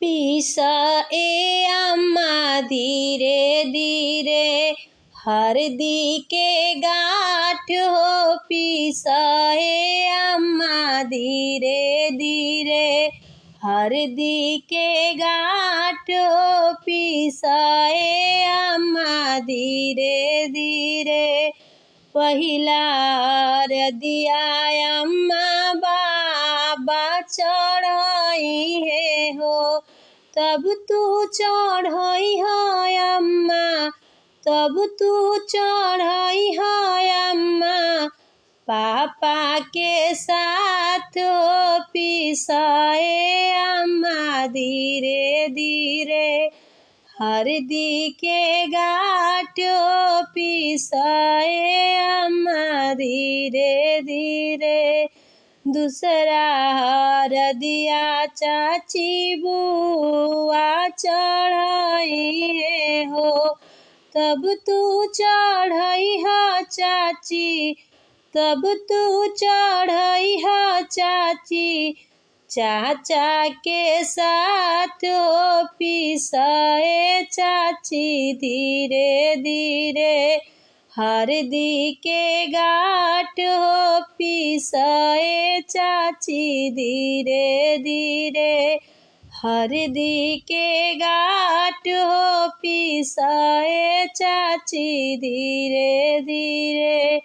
पीसा ए अम्मा धीरे धीरे हरदी के गाँठ हो। पीसा ए अम्मा धीरे धीरे हरदी के गाँठ हो। पीसा ए अम्मा धीरे धीरे पहिला रदिया अम्मा बाबा चढ़ई है हो। तब तू चढ़ई है अम्मा, तब तू चढ़ई है अम्मा पापा के साथ हो। पीसा ए अम्मा धीरे धीरे हरदी के गाँठ हो। पीसा ए अम्मा धीरे धीरे दूसरा हरदिया चाची बुआ चढ़ई है हो। तब तू चढ़ई है चाची, तब तू चढ़ई है चाची चाचा के साथ हो। पीसा ए चाची धीरे धीरे हरदी के गाँठ हो। पीसा ए चाची धीरे धीरे हरदी के गाँठ हो। पीसा ए चाची धीरे धीरे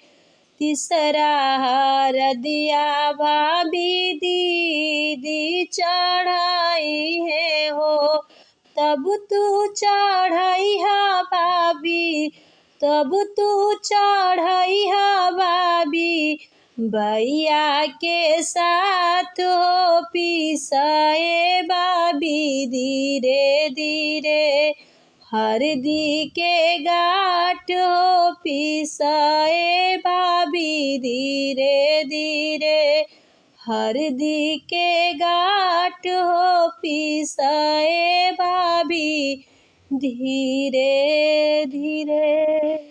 तीसरा हरदिया भाभी दीदी चढ़ई है हो। तब तू चढ़ई है भाभी, तब तू चढ़ई है भाभी भैया के साथ हो। पीसा ए भाभी धीरे धीरे हरदी के गाँठ हो। पीसा ए भाभी धीरे धीरे हरदी के गाँठ हो। पीसा ए भाभी धीरे धीरे।